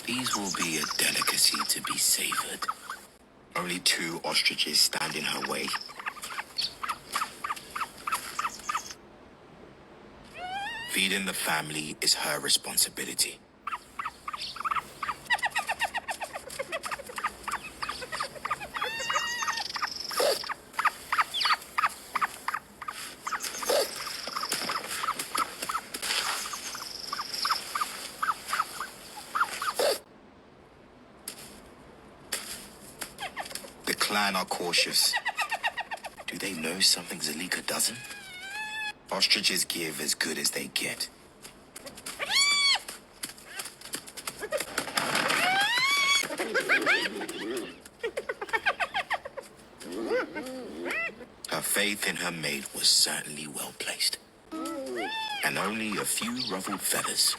These will be a delicacy to be savored. Only 2 ostriches stand in her way. Feeding the family is her responsibility. The clan are cautious. Do they know something Zalika doesn't? Ostriches give as good as they get. Her faith in her mate was certainly well placed. And only a few ruffled feathers